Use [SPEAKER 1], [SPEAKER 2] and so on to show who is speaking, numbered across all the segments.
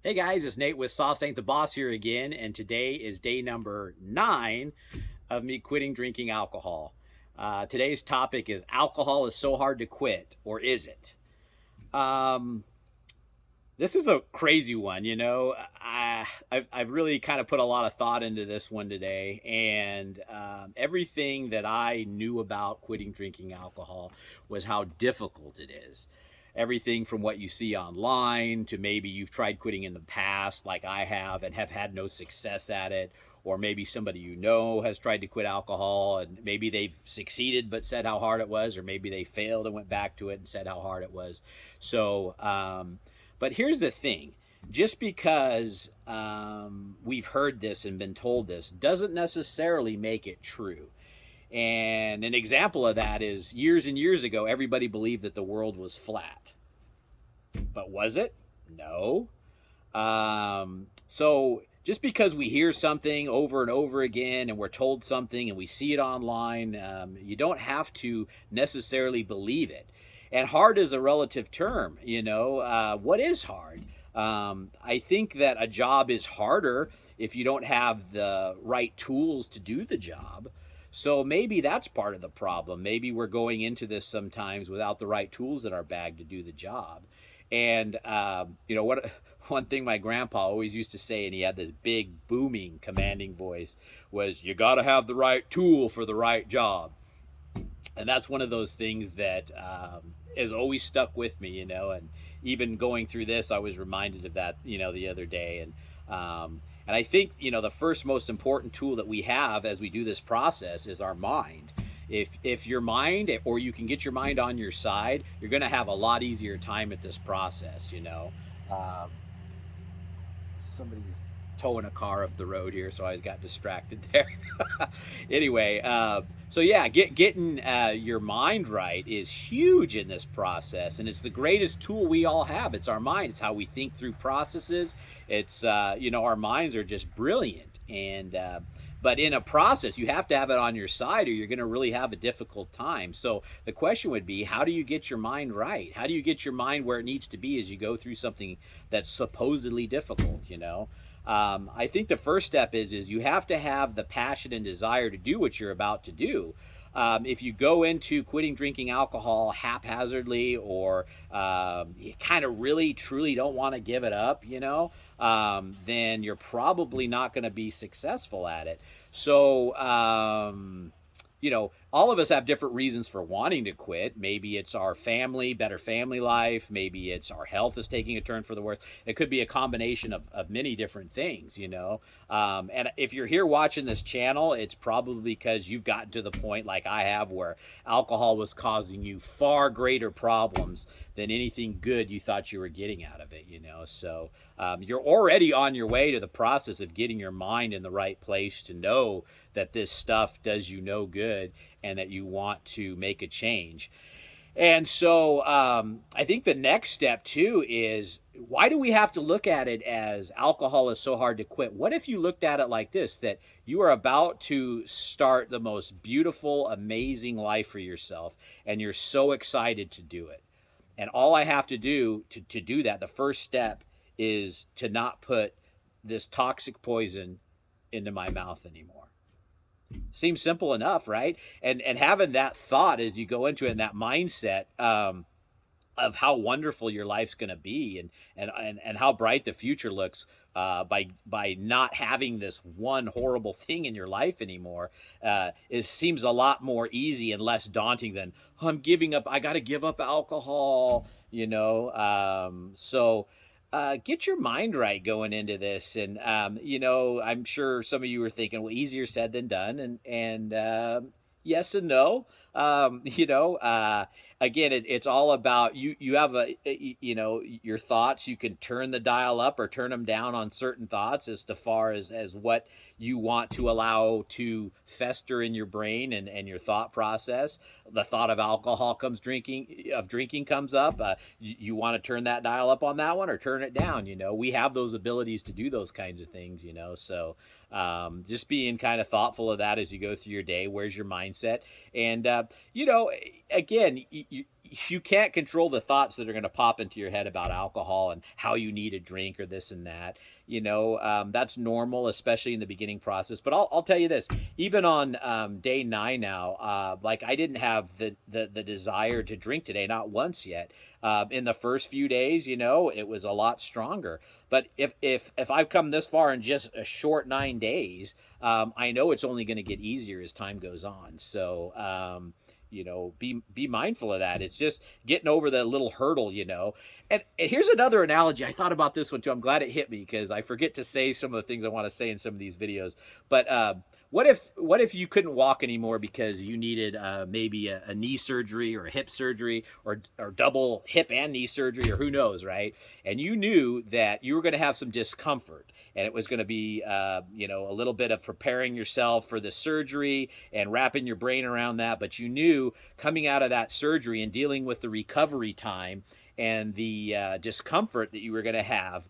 [SPEAKER 1] Hey guys, it's Nate with Sauce Ain't the Boss here again, and today is day number 9 of me quitting drinking alcohol. Today's topic is alcohol is so hard to quit, or is it? Um, this is a crazy one, you know. I've really kind of put a lot of thought into this one today, and everything that I knew about quitting drinking alcohol was how difficult it is. Everything from what you see online to maybe you've tried quitting in the past, like I have, and have had no success at it. Or maybe somebody you know has tried to quit alcohol and maybe they've succeeded but said how hard it was, or maybe they failed and went back to it and said how hard it was. But here's the thing, just because we've heard this and been told this doesn't necessarily make it true. And an example of that is years and years ago, everybody believed that the world was flat. But was it? No. So just because we hear something over and over again and we're told something and we see it online, you don't have to necessarily believe it. And hard is a relative term, you know. What is hard? I think that a job is harder if you don't have the right tools to do the job. So maybe that's part of the problem. Maybe we're going into this sometimes without the right tools in our bag to do the job. And you know what? One thing my grandpa always used to say, and he had this big, booming, commanding voice, was you got to have the right tool for the right job. And that's one of those things that has always stuck with me, you know. And even going through this, I was reminded of that, you know, the other day. And I think, you know, the first most important tool that we have as we do this process is our mind. If your mind, or you can get your mind on your side, you're going to have a lot easier time at this process, you know. Um, Somebody's towing a car up the road here, so I got distracted there. Anyway, so yeah, getting your mind right is huge in this process, and it's the greatest tool we all have. It's our mind. It's how we think through processes. It's you know, our minds are just brilliant, and but in a process, you have to have it on your side, or you're going to really have a difficult time. So the question would be, how do you get your mind right? How do you get your mind where it needs to be as you go through something that's supposedly difficult? You know, I think the first step is you have to have the passion and desire to do what you're about to do. If you go into quitting drinking alcohol haphazardly, or you kind of really truly don't want to give it up, you know, then you're probably not going to be successful at it. So, you know, all of us have different reasons for wanting to quit. Maybe it's our family, better family life. Maybe it's our health is taking a turn for the worse. It could be a combination of many different things, you know. And if you're here watching this channel, it's probably because you've gotten to the point like I have where alcohol was causing you far greater problems than anything good you thought you were getting out of it, you know. So you're already on your way to the process of getting your mind in the right place to know that this stuff does you no good and that you want to make a change. And so I think the next step too is, why do we have to look at it as alcohol is so hard to quit? What if you looked at it like this, that you are about to start the most beautiful, amazing life for yourself, and you're so excited to do it. And all I have to do to do that, the first step is to not put this toxic poison into my mouth anymore. Seems simple enough, right? And having that thought as you go into it, and that mindset, of how wonderful your life's going to be, and how bright the future looks, by not having this one horrible thing in your life anymore, it seems a lot more easy and less daunting than, oh, I'm giving up, I got to give up alcohol, you know. Get your mind right going into this. And you know, I'm sure some of you are thinking, well, easier said than done. And yes and no. You know, again, it's all about you. You have you know, your thoughts. You can turn the dial up or turn them down on certain thoughts as to far as what you want to allow to fester in your brain and your thought process. The thought of alcohol comes drinking comes up. You want to turn that dial up on that one or turn it down. You know, we have those abilities to do those kinds of things. You know, so just being kind of thoughtful of that as you go through your day. Where's your mindset? And you know, again, you can't control the thoughts that are going to pop into your head about alcohol and how you need a drink or this and that. That's normal, especially in the beginning process. But I'll tell you this, even on day 9 now, like I didn't have the desire to drink today, not once yet. In the first few days, it was a lot stronger. But if I've come this far in just a short 9 days, I know it's only going to get easier as time goes on. So, be mindful of that. It's just getting over the little hurdle. And here's another analogy. I thought about this one too. I'm glad it hit me because I forget to say some of the things I want to say in some of these videos. But what if you couldn't walk anymore because you needed maybe a knee surgery or a hip surgery or double hip and knee surgery, or who knows, right? And you knew that you were going to have some discomfort, and it was going to be a little bit of preparing yourself for the surgery and wrapping your brain around that. But you knew coming out of that surgery and dealing with the recovery time and the discomfort that you were going to have,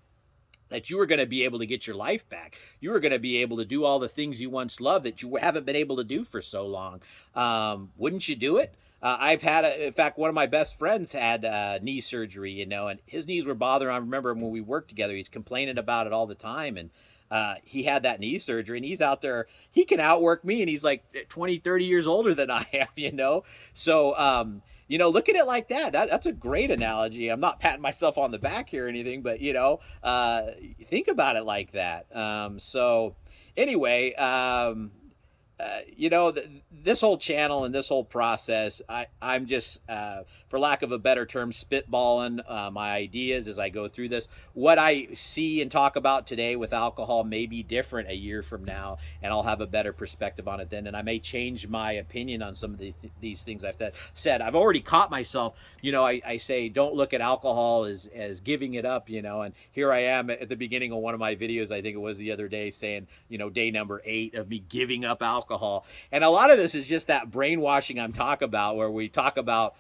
[SPEAKER 1] that you were going to be able to get your life back. You were going to be able to do all the things you once loved that you haven't been able to do for so long. Wouldn't you do it? In fact, one of my best friends had knee surgery, and his knees were bothering. I remember when we worked together, he's complaining about it all the time. And he had that knee surgery, and he's out there, he can outwork me, and he's like 20, 30 years older than I am. So, look at it like that. That's a great analogy. I'm not patting myself on the back here or anything, but, think about it like that. So anyway, this whole channel and this whole process, I'm just, for lack of a better term, spitballing my ideas as I go through this. What I see and talk about today with alcohol may be different a year from now, and I'll have a better perspective on it then, and I may change my opinion on some of these things I've said. I've already caught myself. I say don't look at alcohol as giving it up, and here I am at the beginning of one of my videos, I think it was the other day, saying, day number 8 of me giving up alcohol. And a lot of this is just that brainwashing I'm talking about, where we talk about,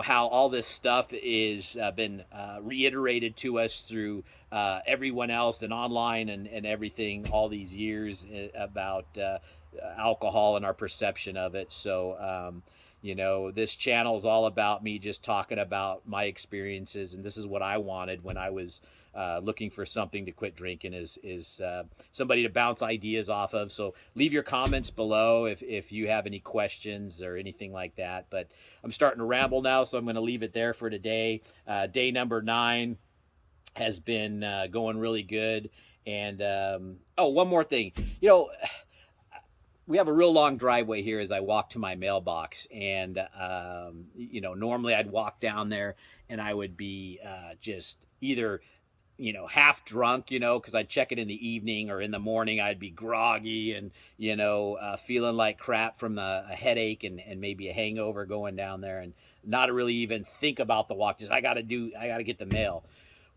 [SPEAKER 1] how all this stuff is been reiterated to us through everyone else and online and everything all these years about alcohol and our perception of it. So, this channel is all about me just talking about my experiences, and this is what I wanted when I was looking for something to quit drinking, is somebody to bounce ideas off of. So leave your comments below if you have any questions or anything like that. But I'm starting to ramble now, so I'm going to leave it there for today. Day number 9 has been going really good. And one more thing, we have a real long driveway here as I walk to my mailbox, and normally I'd walk down there and I would be just either half drunk, because I'd check it in the evening, or in the morning I'd be groggy and, feeling like crap from a headache and maybe a hangover going down there, and not really even think about the walk. Just, I got to get the mail.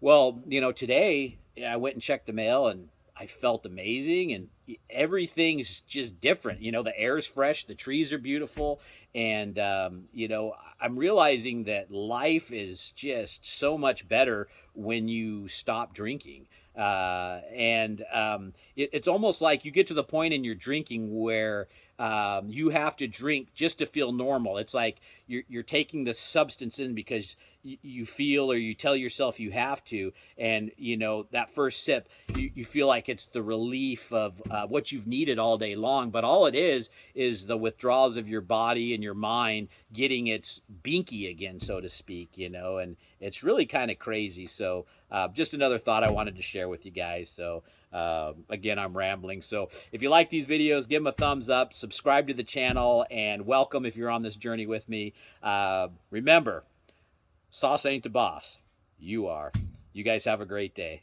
[SPEAKER 1] Well, today I went and checked the mail, and I felt amazing, and everything's just different. The air's fresh, the trees are beautiful, and I'm realizing that life is just so much better when you stop drinking. It's almost like you get to the point in your drinking where you have to drink just to feel normal. It's like you're taking the substance in because you feel, or you tell yourself you have to, and that first sip, you feel like it's the relief of what you've needed all day long. But all it is the withdrawals of your body and your mind getting its binky again, so to speak, and it's really kind of crazy. So just another thought I wanted to share with you guys. So again, I'm rambling. So if you like these videos, give them a thumbs up, subscribe to the channel, and welcome if you're on this journey with me. Remember, sauce ain't the boss. You are. You guys have a great day.